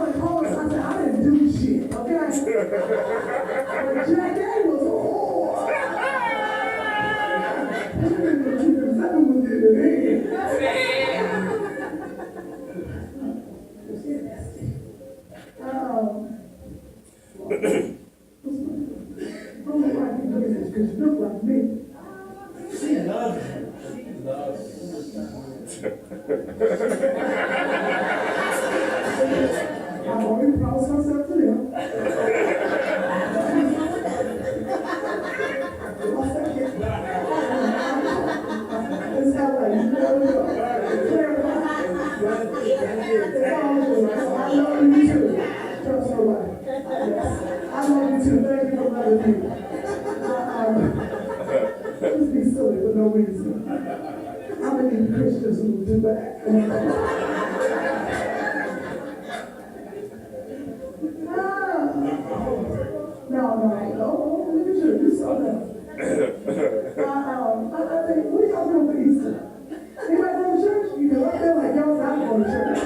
somebody called us, I said, I didn't do shit, okay? But Jack A was a whore. That was it. I don't know why I keep looking at this, because you look like me. She loves you. She loves I've already promised myself to them. It's not like you never know. I love you too. Trust nobody. Yes. I love you too. Thank you for loving me. Just be silly for no reason. How many Christians will do that? No, look at you. You saw that. I think, what are y'all doing for Easter? Anybody going to church? Because I feel like y'all not going to church.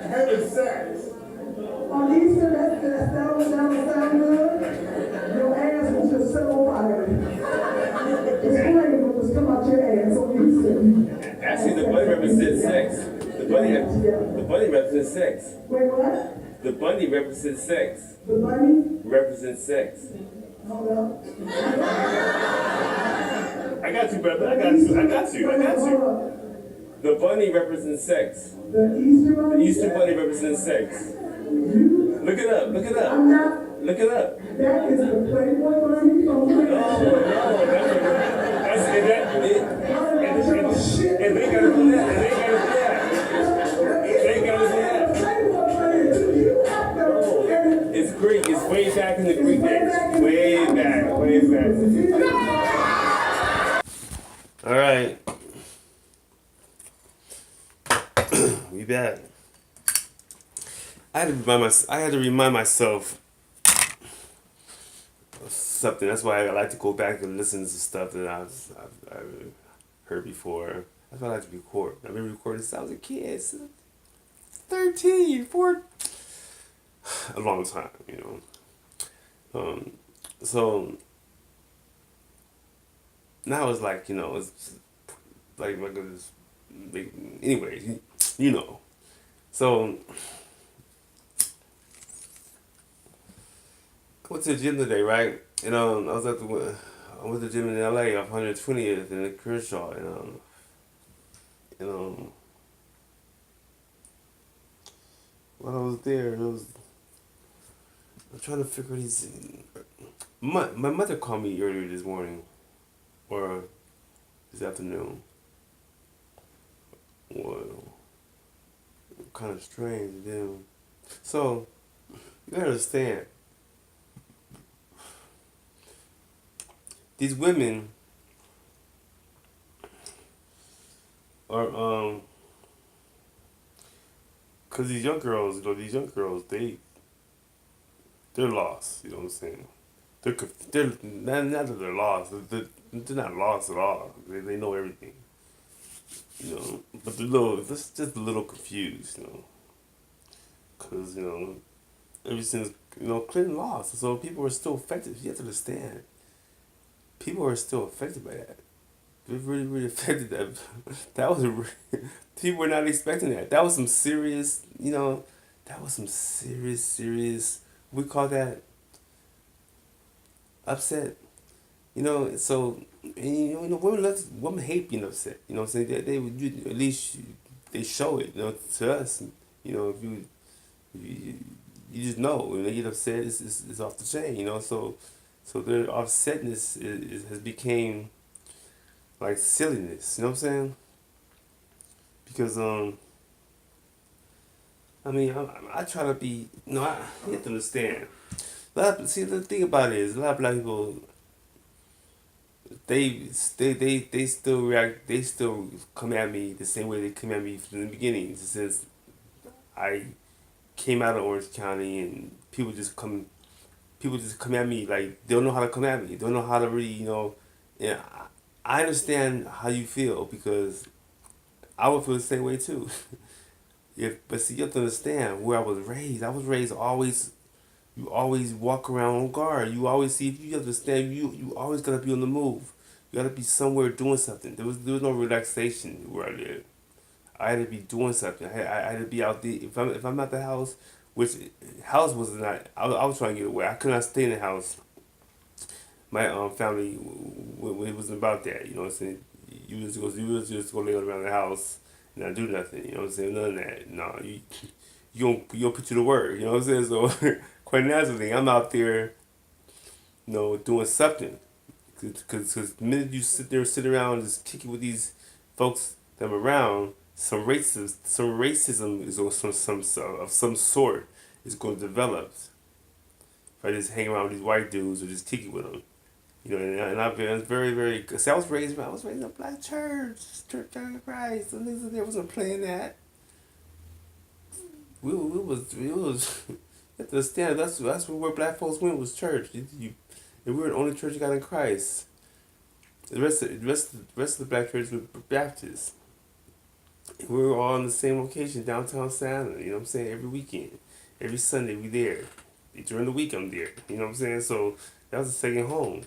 Having sex. On Easter, that sound good. Your ass was just set on fire. It's flame that was come out your ass on Easter. Actually, the bunny represents sex. The bunny represents sex. Wait, what? The bunny represents sex. The bunny? Represents sex. Hold up. I got you, brother. I got you. The bunny represents sex. The Easter bunny? The Easter bunny represents sex. Look it up. I'm not. Look it up. That is the Playboy bunny from the That's it. And they gotta do that. It's Greek. It's way back in the Greek days. Way back. All right. We back. I had to remind myself of something. That's why I like to go back and listen to stuff that I've heard before. That's why I like to record. I've been recording since I was a kid. 13, 14. A long time, you know. So now it's like, you know, it's like anyway, you know. So I went to the gym today, right? And I went to the gym in LA off 120th and Kershaw, and while I was there, I'm trying to figure these. My mother called me earlier this morning, or this afternoon. Well, kind of strange, then. So you gotta understand. These women are cause these young girls, they're lost. You know what I'm saying? They're not that they're lost. They're not lost at all. They know everything. You know, but they're just a little confused. You know, cause ever since Clinton lost, so people are still affected. You have to understand. People are still affected by that. They're really affected. People were not expecting that. That was some serious, serious, we call that upset. So, and, women hate being upset. You know what I'm saying? At least they show it, to us. If you just know, when they get upset, it's off the chain, So their offsetness has became like silliness, you know what I'm saying? Because I try to be, you have to understand. The thing about it is, a lot of black people, they still react, they still come at me the same way they come at me from the beginning, since I came out of Orange County, and people just come at me like they don't know how to come at me. They don't know how to really, Yeah, I understand how you feel, because I would feel the same way too. But see, you have to understand where I was raised. I was raised always. You always walk around on guard. You always see. You understand. You always gotta be on the move. You gotta be somewhere doing something. There was no relaxation where I lived. I had to be doing something. I had to be out there. If I'm at the house, which house was not. I was trying to get away. I could not stay in the house. My family it wasn't about that. You know what I'm saying? You was just go lay around the house and not do nothing. You know what I'm saying? None of that. No, you don't put you to work. You know what I'm saying? So quite naturally, I'm out there, doing something. Because the minute you sit around and just kick it with these folks that are around, some racism is or of some sort is going to develop. If I just hang around with these white dudes or just kick it with them. And I've been very, very. Cause I was raised in a black church, Church of Christ. The niggas there wasn't playing that. We was. You have to understand. That's where black folks went was church. And we were the only church that got in Christ. The rest of the black churches were Baptists. And we were all on the same location, downtown Santa. You know what I'm saying? Every weekend, every Sunday we there. During the week I'm there. You know what I'm saying? So that was the second home.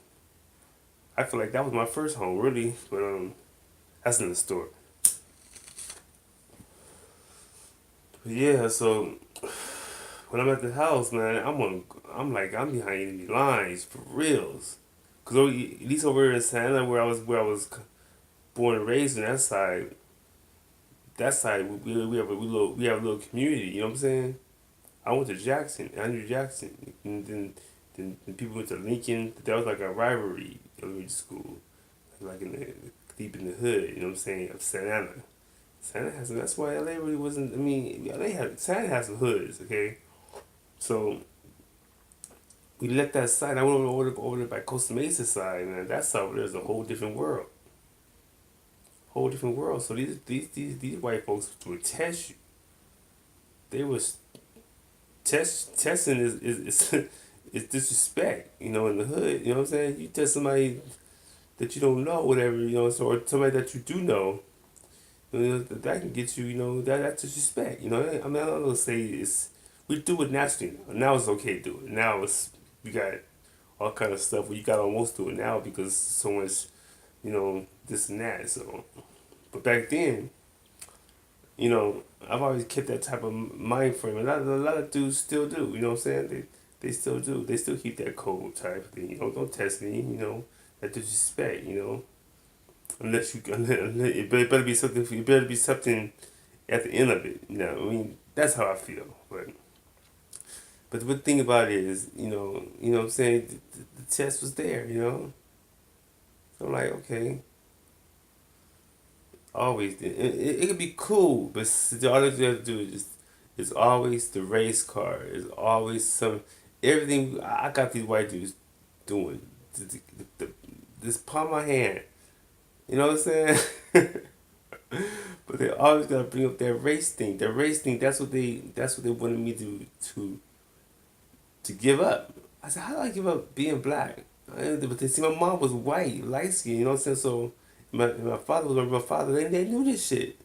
I feel like that was my first home, really. But that's in the store. But yeah, so when I'm at the house, man, I'm behind enemy lines for reals. Cause at least over here in Santa, where I was born and raised, on that side we have a little community. You know what I'm saying? I went to Jackson, Andrew Jackson, and then people went to Lincoln. That was like a rivalry elementary school, like deep in the hood. You know what I'm saying? Of Santa Ana. Santa has. That's why LA really wasn't. I mean, Santa has some hoods. Okay, so we left that side. I went over there by Costa Mesa side, and that side over there is a whole different world. Whole different world. So these white folks would test you. They was testing is is disrespect. In the hood. You know what I'm saying? You test somebody that you don't know, whatever. Or somebody that you do know. That can get you. That's disrespect. I mean, I'm not gonna say it's. We do it naturally. Now it's okay to do it. Now we got all kind of stuff where you got almost do it now because so much, this and that. So, but back then, I've always kept that type of mind frame. A lot of dudes still do. You know what I'm saying? They still do. They still keep that cold type of thing. Don't test me. That disrespect. Unless it better be something. It better be something at the end of it. I mean, that's how I feel. But the thing about it is, what I'm saying, the test was there. So I'm like, okay, always did. It could be cool, but all you have to do is it's always the race car. It's always everything. I got these white dudes doing this palm of my hand. You know what I'm saying? But they always gotta bring up that race thing. That race thing. That's what they wanted me to give up. I said, how do I give up being black? But they see my mom was white, light skin. You know what I'm saying? So my father was my father. They knew this shit.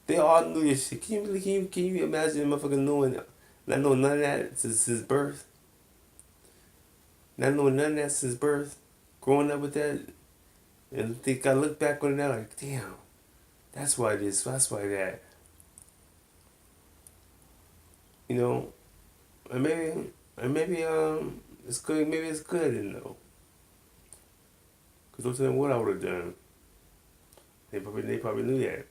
They all knew this shit. Can you imagine a motherfucker not knowing none of that since his birth? Not knowing none of that since birth? Growing up with that? And think I look back on it now like, damn, that's why this, that's why that. You know? And maybe it's good, maybe it's good, Because don't tell them what I would have done. They probably knew that.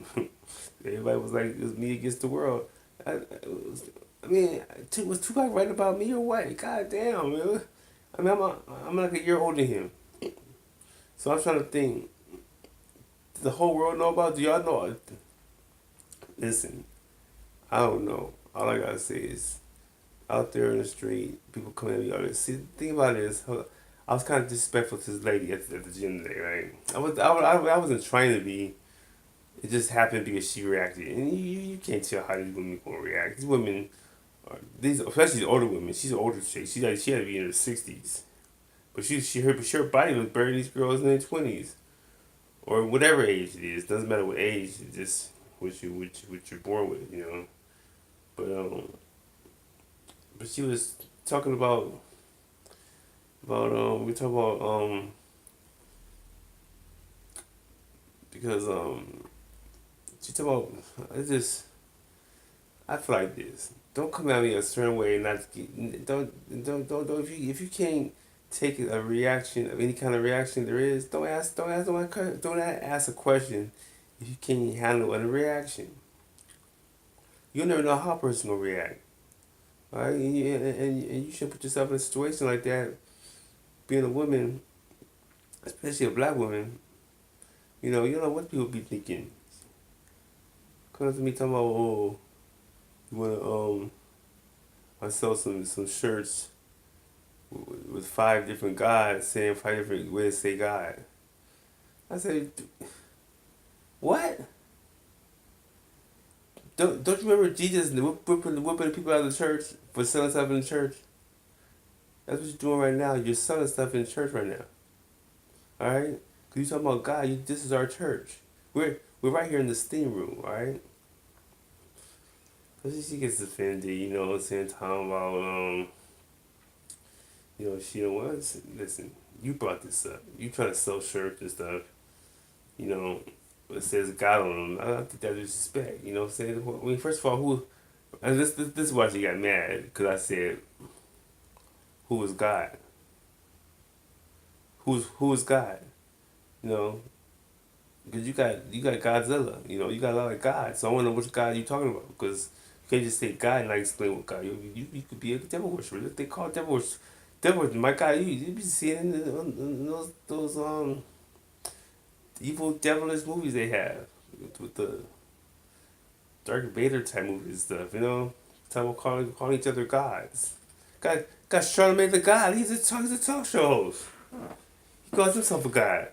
Everybody was like, it was me against the world. Was Tupac right about me or what? God damn, man. I mean, I'm like a year older than him. So I'm trying to think. Does the whole world know about it? Do y'all know? Listen, I don't know. All I gotta say is, out there in the street, people coming at me. See, the thing about it is, I was kind of disrespectful to this lady at the gym today, right? I wasn't trying to be. It just happened because she reacted, and you can't tell how these women gonna react. These women, especially the older women. She's an older chick. She had to be in her 60s, but her body was better than these girls in their 20s or whatever age it is. Doesn't matter what age. It's just what you're born with. but she was talking about we talk about because she talk about it's just I feel like this. Don't come at me a certain way and not get, don't if you can't take a reaction of any kind of reaction there is, don't ask a question if you can't handle a reaction. You'll never know how a person will react. Right? And you should put yourself in a situation like that, being a woman, especially a black woman, you don't know what people be thinking. Come to me talking about, oh, you wanna I sell some shirts with five different gods saying five different ways to say God. I said, what? Don't you remember Jesus whipping people out of the church for selling stuff in the church? That's what you're doing right now. You're selling stuff in the church right now. All right? Because you're talking about God. This is our church. We're right here in the steam room. All right? So she gets offended, saying talking about she don't want. Listen, you brought this up. You trying to sell shirts and stuff. You know, it says God on them. I don't think that's disrespect. You know what I'm saying? I mean, first of all, who? And this is why she got mad because I said, "Who is God? Who is God?" You know, because you got Godzilla. You got a lot of gods. So I want to know which God you talking about because you can't just say God and not explain what God. You could be a devil worshiper. They call it devil worship. Devil worship. My God, you be seeing in those evil devilish movies they have with the Dark Vader type movies and stuff. Time of calling each other gods. Got Charlamagne the God. He's a talk show host. He calls himself a god.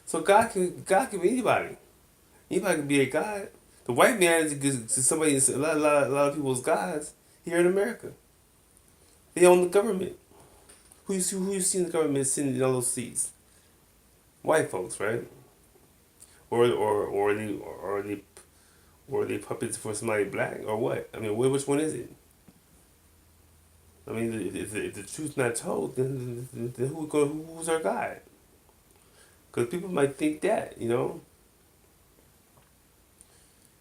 So God can be anybody. Anybody can be a god. The white man is somebody. A lot of people's gods here in America. They own the government. Who you see in the government sitting in all those seats? White folks, right? Or they puppets for somebody black or what? I mean, which one is it? I mean, if the truth's not told, then who's our guide? Because people might think that.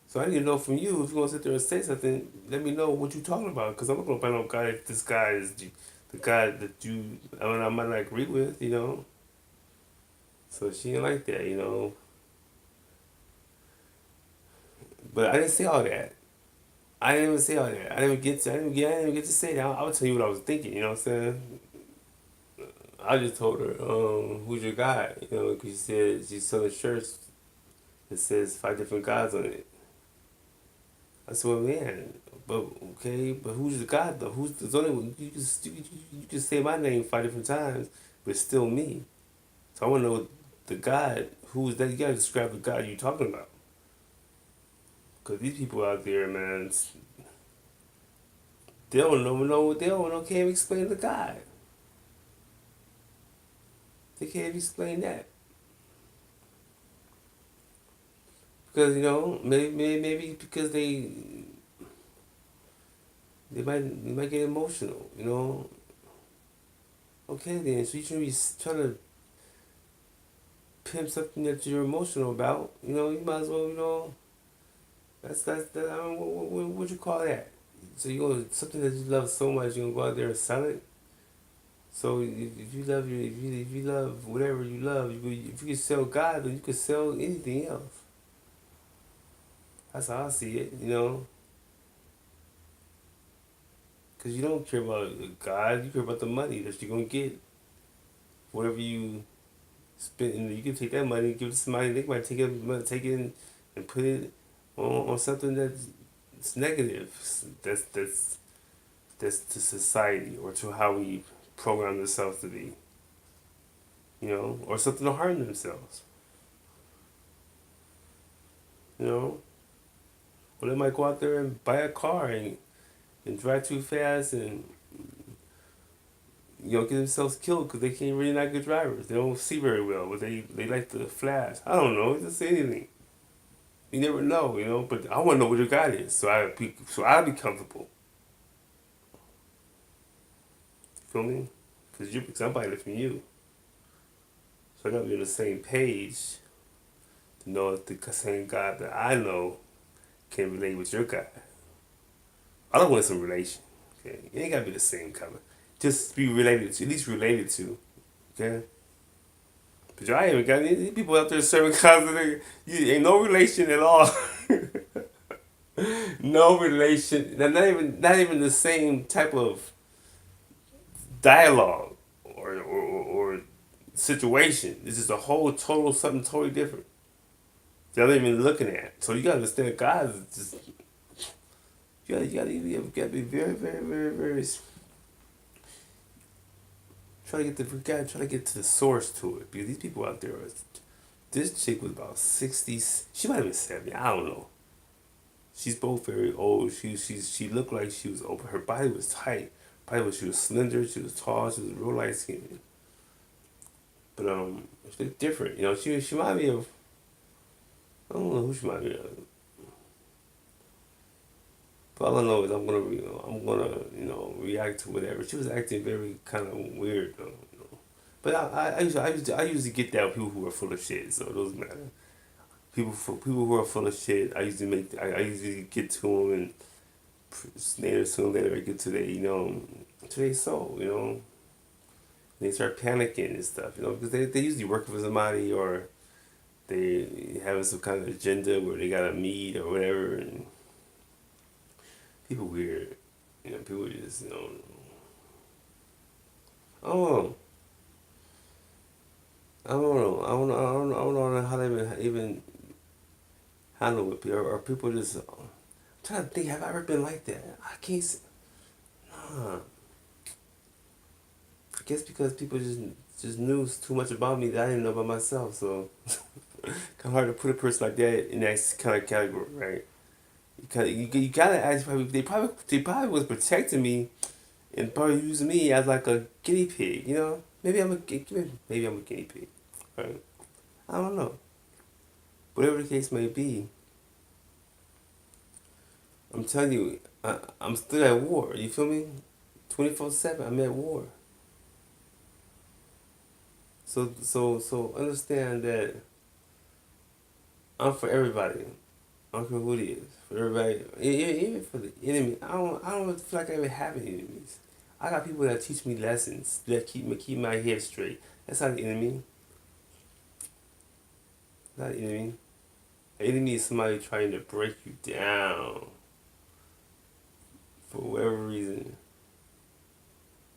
So I need to know from you if you're gonna sit there and say something. Let me know what you're talking about. Because I'm not gonna find no guy. If this guy is the guy that I might not agree with. So she ain't like that. But I didn't say all that. I didn't even say all that. I didn't even get to say that. I would tell you what I was thinking. You know what I'm saying? I just told her, who's your guy? Because she said she's selling shirts that says five different gods on it. I said, well, man, but okay, but who's the God though? Who's the only one? You can say my name five different times, but it's still me. So I want to know the God. Who is that? You gotta describe the God you're talking about. Because these people out there, man, they don't know. They don't know. Can't explain the God. They can't explain that. Because maybe because they might get emotional. Okay then, so you shouldn't be trying to pimp something that you're emotional about. You might as well. That's that. I don't know, what you call that? So you go something that you love so much, you gonna go out there and sell it. So if you love if you love whatever you love, if you can sell God, then you can sell anything else. That's how I see it. Because you don't care about God, you care about the money that you're gonna get. Whatever you spend, you can take that money, give it to somebody. They might take it and put it on something that's negative. That's to society or to how we program themselves to be. Or something to harm themselves. Or they might go out there and buy a car and drive too fast and get themselves killed because they can't really not good drivers. They don't see very well, but they like to flash. I don't know, just say anything. You never know, you know. But I want to know what your God is, so I'll be comfortable. Feel me? Because you, somebody from you, so I gotta be on the same page to know if the same God that I know can relate with your God. I don't want some relation. Okay, it ain't gotta be the same color. Just be related to, at least related to. Okay. But y'all ain't got any people out there serving gods that you ain't no relation at all. No relation. Not even the same type of dialogue or situation. It's just a whole total something totally different. They're not even looking at. So you gotta understand God is just you gotta be very, very, very, very try to get to the source to it. Because these people out there are, this chick was about 60s. She might have been 70. I don't know. She's both very old. She looked like she was open. Her body was tight. She was slender. She was tall. She was real light skinned. But she looked different. You know, she reminded me of, I don't know who she reminded me of. But all I know is I'm gonna react to whatever. She was acting very kind of weird though. You know. But I usually get that with people who are full of shit. So it doesn't matter. People who are full of shit, I usually get to them and later, soon later, I get to their soul, you know. They start panicking and stuff, you know, because they usually working for somebody or they having some kind of agenda where they gotta meet or whatever, and people weird, you know, people just, oh, I don't know how they even handle with people, or people just, I'm trying to think, have I ever been like that? I can't, nah. I guess because people just knew too much about me that I didn't know about myself, so kind of hard to put a person like that in that kind of category, right? You gotta ask probably they probably was protecting me and probably using me as like a guinea pig, you know? Maybe I'm a guinea pig, right? I don't know. Whatever the case may be, I'm telling you, I'm still at war. You feel me? 24/7, I'm at war. So understand that I'm for everybody. I don't care who it is. For everybody, even for the enemy. I don't feel like I even have any enemies. I got people that teach me lessons that keep my head straight. That's not an enemy. Not an enemy. An enemy is somebody trying to break you down for whatever reason.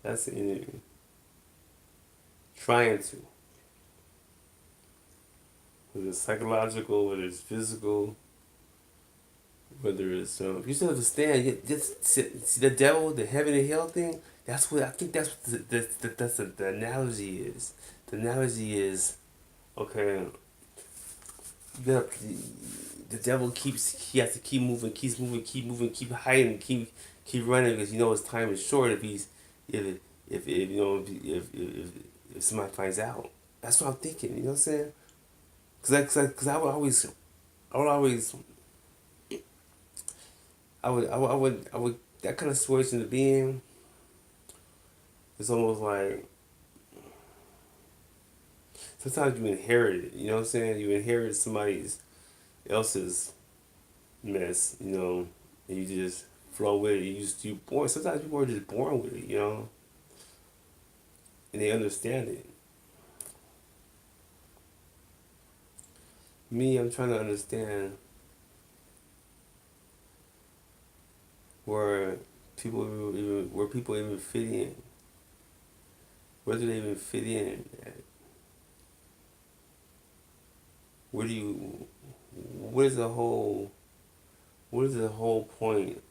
That's an enemy. Trying to. Whether it's psychological, whether it's physical, whether it's you still understand. Just see the devil, the heaven and hell thing. That's what I think. That's what the analogy is. The analogy is okay. You got the devil keeps. He has to keep moving, keep moving, keep hiding, keep running because his time is short. If if somebody finds out, that's what I'm thinking. You know what I'm saying? Cause I would always I would that kind of situation to be in. It's almost like sometimes you inherit it. You know what I'm saying? You inherit somebody else's mess. You know, and you just flow with it. You born. Sometimes people are just born with it. You know, and they understand it. Me, I'm trying to understand where people even fit in. Where do they even fit in? Where do you? What is the whole? What is the whole point?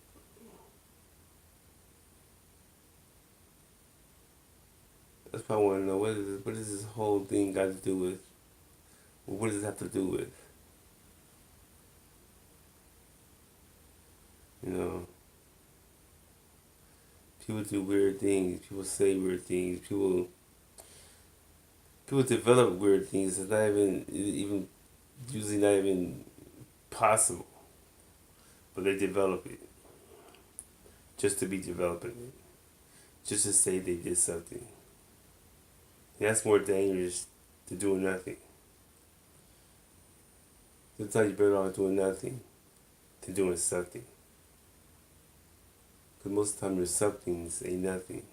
That's what I want to know. What does this whole thing got to do with? What does it have to do with? You know, people do weird things. People say weird things. People develop weird things. It's not even usually not even possible, but they develop it just to be developing it, just to say they did something. And that's more dangerous than doing nothing. Sometimes you're better off doing nothing than doing something. Because most of the time your somethings ain't nothing.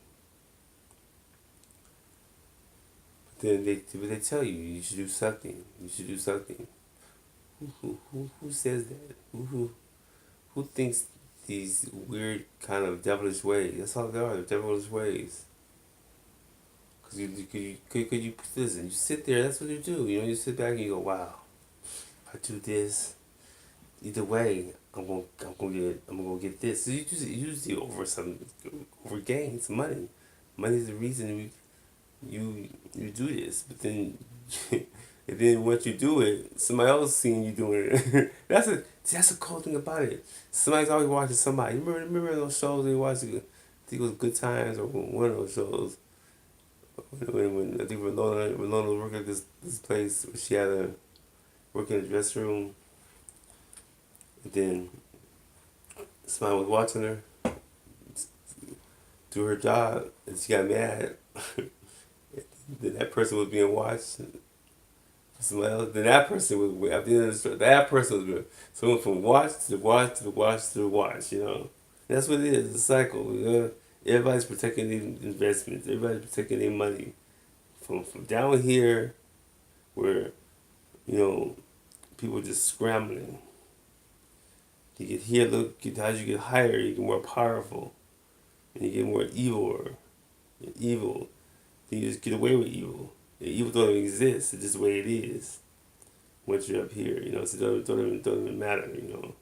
But then they tell you you should do something. You should do something. Who says that? Who thinks these weird kind of devilish ways? That's all they are, they're devilish ways. Because you listen, you sit there, that's what you do. You know, you sit back and you go, wow, if I do this, either way, I'm gonna get this. So you usually over gain some money. Money is the reason you do this. But then and then once you do it, somebody else seeing you doing it. That's a cool thing about it. Somebody's always watching somebody. Remember those shows they watched? I think it was Good Times or one of those shows. When I think Winona was working at this place, she had to work in the dressing room, and then somebody was watching her do her job, and she got mad. Then that person was being watched. Somebody else. Then that person was at the end of the story. That person was so it went from watch to the watch to the watch to the watch. You know, that's what it is. It's a cycle. You know? Everybody's protecting their investments. Everybody's protecting their money. From down here, where you know people are just scrambling. You get here. Look, as you get higher, you get more powerful, and you get more evil. Evil. Then you just get away with evil. The evil don't even exist. It's just the way it is. Once you're up here, you know, so it don't even matter, you know.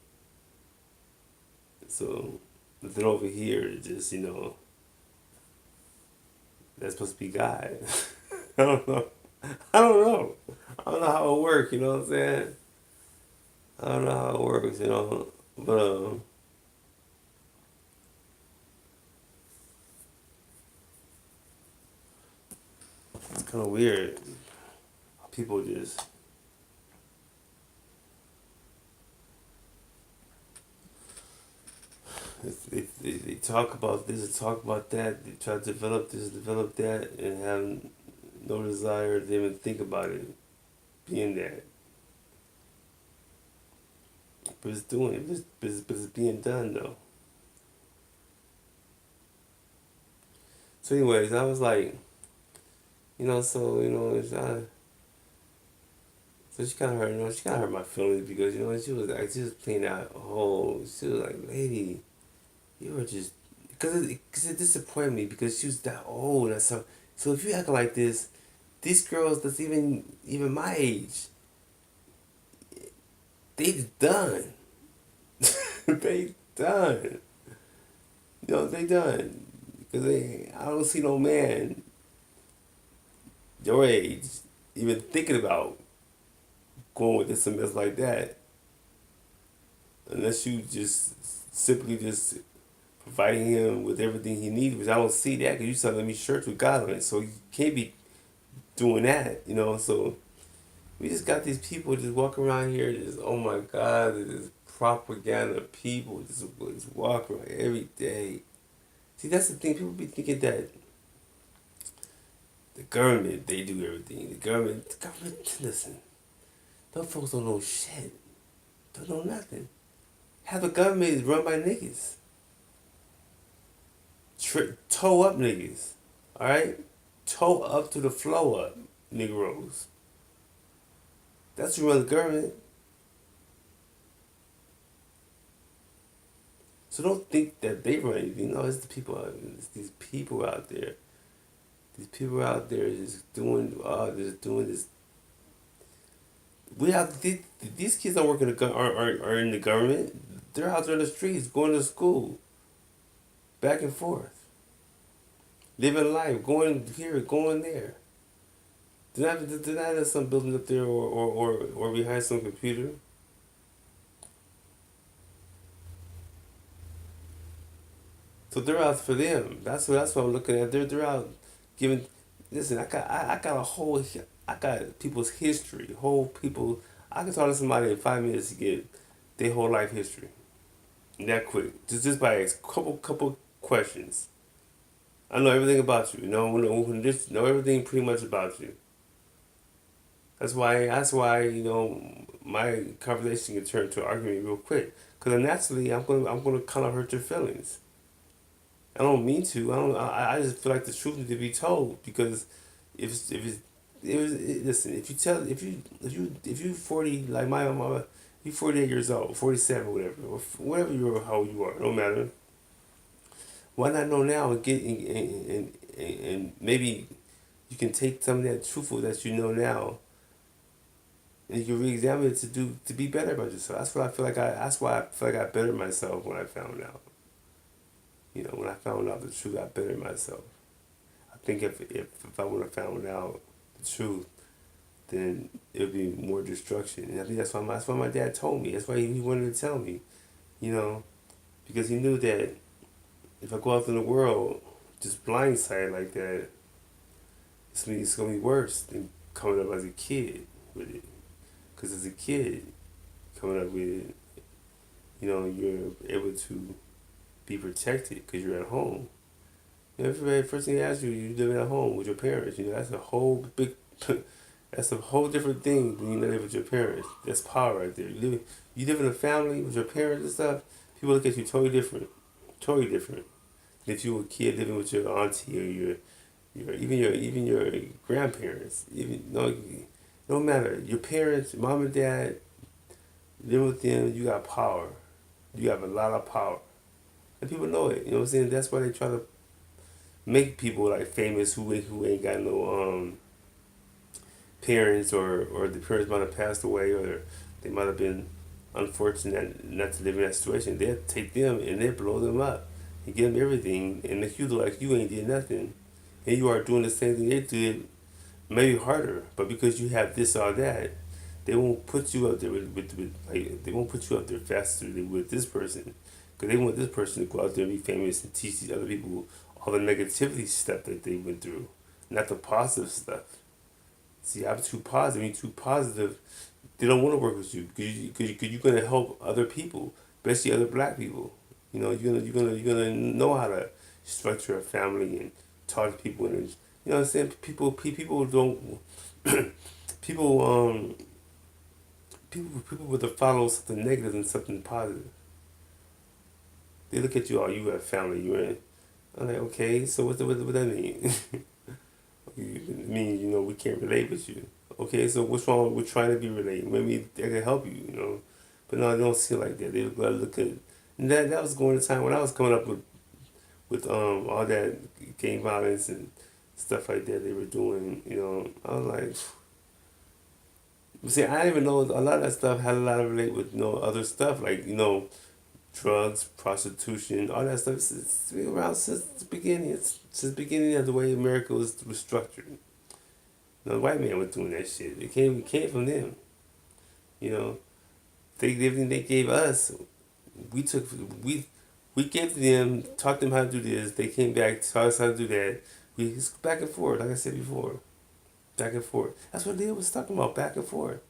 So, nothing over here is just, you know, that's supposed to be God. I don't know. I don't know. I don't know how it works, you know what I'm saying? I don't know how it works, you know. But, it's kind of weird. People just they talk about this and talk about that. They try to develop this, develop that, and have no desire to even think about it being that. But it's doing it. But it's being done though. So, anyways, I was like, you know, so you know, so she kind of hurt, you know, she kind of hurt my feelings because you know she was like, she was playing out whole. She was like, lady, you were just because it disappointed me because she was that old and so. So if you act like this, these girls that's even my age, they done. They done. You know they done because I don't see no man your age even thinking about going with this mess like that unless you just simply just providing him with everything he needs, which I don't see that because you selling me shirts with God on it, so you can't be doing that, you know. So we just got these people just walking around here, just oh my God, this propaganda people just walk around every day. See, that's the thing. People be thinking that the government they do everything. The government, listen. Those folks don't know shit. Don't know nothing. Half the government is run by niggas. Toe up niggas. Alright? Toe up to the flow up, Negroes. That's who run the government. So don't think that they run anything. No, it's the people out there. It's these people out there. These people out there just doing this. We have these kids don't work in the are in the government. They're out there in the streets, going to school, back and forth, living life, going here, going there. They're not in some building up there or behind some computer. So they're out for them. That's what I'm looking at. They're out giving. Listen, I got people's history, whole people. I can talk to somebody in 5 minutes to get their whole life history that quick. Just by a couple questions. I know everything about you. Just know everything pretty much about you. That's why my conversation can turn to an argument real quick. Because naturally, I'm gonna kind of hurt your feelings. I don't mean to. I just feel like the truth needs to be told because if it's it was listen, if you 40 like my mama, you 48 years old, 47, whatever, or whatever how old you are, no matter. Why not know now and get and maybe you can take some of that truthful that you know now and you can re-examine it to be better about yourself. That's why I feel like I bettered myself when I found out. When I found out the truth, I bettered myself. I think if I would have found out the truth, then it would be more destruction. And I think that's why my dad told me. That's why he wanted to tell me, you know, because he knew that if I go out in the world just blindsided like that, it's gonna be worse than coming up as a kid with it. Because as a kid, coming up with it, you're able to be protected because you're at home. Everybody, first thing they ask you, you live at home with your parents. That's a whole big, that's a whole different thing when you live with your parents. That's power right there. You live in a family with your parents and stuff. People look at you totally different. Than if you were a kid living with your auntie or even your grandparents. Even no, no matter your parents, mom and dad, live with them. You got power. You have a lot of power, and people know it. You know what I'm saying? That's why they try to make people like famous who ain't got no parents or the parents might have passed away or they might have been unfortunate not to live in that situation. They'll take them and they blow them up and give them everything and make you look like you ain't did nothing. And you are doing the same thing they did, maybe harder. But because you have this or that, they won't put you up there they won't put you up there faster than with this person. Because they want this person to go out there and be famous and teach these other people all the negativity stuff that they went through, not the positive stuff. See, I'm too positive. You're too positive. They don't want to work with you because you're gonna help other people, especially other black people. You're gonna know how to structure a family and talk to people and what I'm saying. People don't people people would follow something negative and something positive. They look at you, oh, you have family, you're in. I'm like, okay, so what that mean? It means, we can't relate with you. Okay, so what's wrong with trying to be related? Maybe they can help you. But no, they don't see it like that. They look at, and that was going to time when I was coming up with all that gang violence and stuff like that they were doing. I was like, see, I didn't even know a lot of that stuff had a lot of relate with other stuff like drugs, prostitution, all that stuff. It's been around since the beginning. Since the beginning of the way America was structured. The white man was doing that shit. It came from them. You know, everything they gave us, we took we gave to them, taught them how to do this. They came back, taught us how to do that. We just back and forth, like I said before, back and forth. That's what Leah was talking about, back and forth.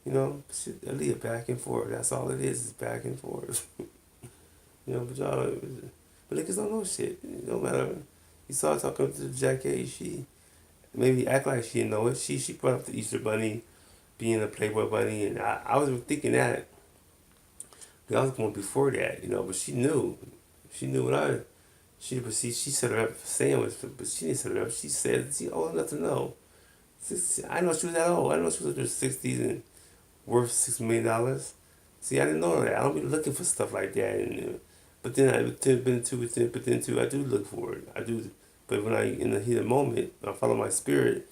Shit, Aaliyah, back and forth. That's all it is back and forth. But y'all, but niggas don't know shit. It don't matter. You saw her talking to Jack A. She maybe act like she didn't know it. She brought up the Easter Bunny being a Playboy bunny, and I was thinking that. I was going before that, but she knew. She knew what but she set her up for sandwich, but she didn't set her up. She said she old enough to know. I know she was that old. I know she was in her 60s and worth $6 million. See, I didn't know that. I don't be looking for stuff like that. But then I do look for it. I do. But when I in the heat of the moment, I follow my spirit.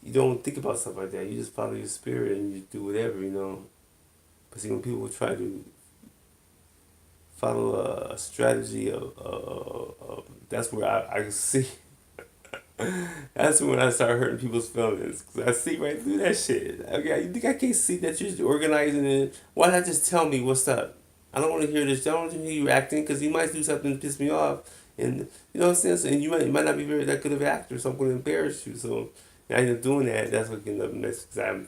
You don't think about stuff like that. You just follow your spirit and you do whatever. But see, when people try to follow a strategy of that's where I see. That's when I start hurting people's feelings. Cause I see right through that shit. Okay, you think I can't see that you're organizing it? Why not just tell me what's up? I don't want to hear this. I don't want to hear you acting because you might do something to piss me off. And you know what I'm saying? So, and you might not be very that good of an actor, so I'm going to embarrass you. So, I end up doing that. That's what end up next. Cause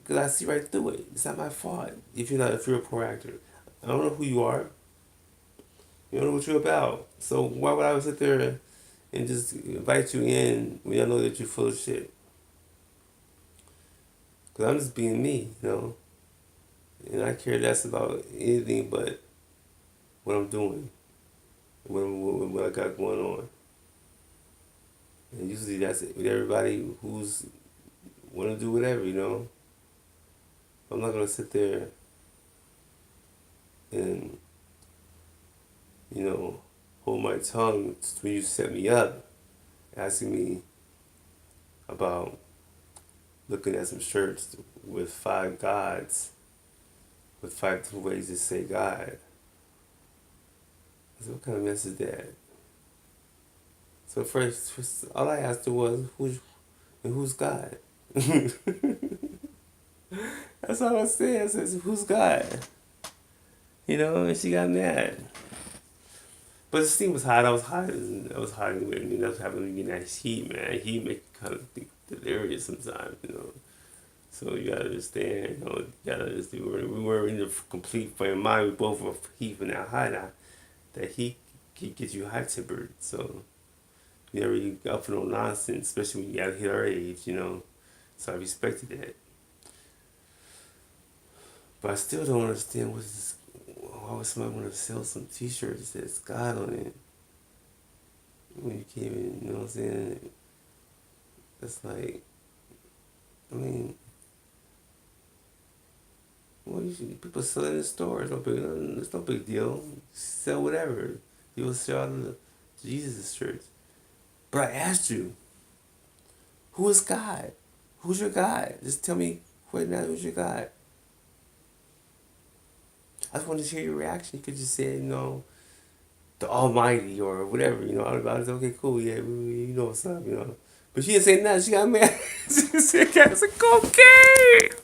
Because I see right through it. It's not my fault if you're a poor actor. I don't know who you are. You don't know what you're about. So why would I sit there and just invite you in when I know that you're full of shit? Because I'm just being me, you know? And I care less about anything but what I'm doing, what I got going on. And usually that's it with everybody who's want to do whatever, you know? I'm not going to sit there and, you know, hold my tongue when you set me up, asking me about looking at some shirts with 5 gods, with 5 ways to say God. I said, what kind of mess is that? So first all I asked her was, who's God? That's all I said. I said, who's God? You know, and she got mad. But the steam was hot. I was hot. I was hot anyway. I mean, I was having that heat, man. Heat make you kind of think delirious sometimes, you know. So you gotta understand, you know, you gotta understand. We were in the complete frame of mind. We both were heat from that high. That heat gets you high tempered. So you never really up for no nonsense, especially when you gotta hit our age, you know. So I respected that. But I still don't understand why would somebody want to sell some T-shirts that says God on it when you can't even, you know what I'm saying? It's like, I mean, well, people sell it in the stores. It's no big deal. Sell whatever. People sell the Jesus shirts. But I asked you, who is God? Who's your God? Just tell me right now, who's your God? I just wanted to hear your reaction. You could just say, you know, the Almighty or whatever, you know. I was okay, cool, yeah, you know what's up, you know. But she didn't say nothing. She got mad. She said, "Okay."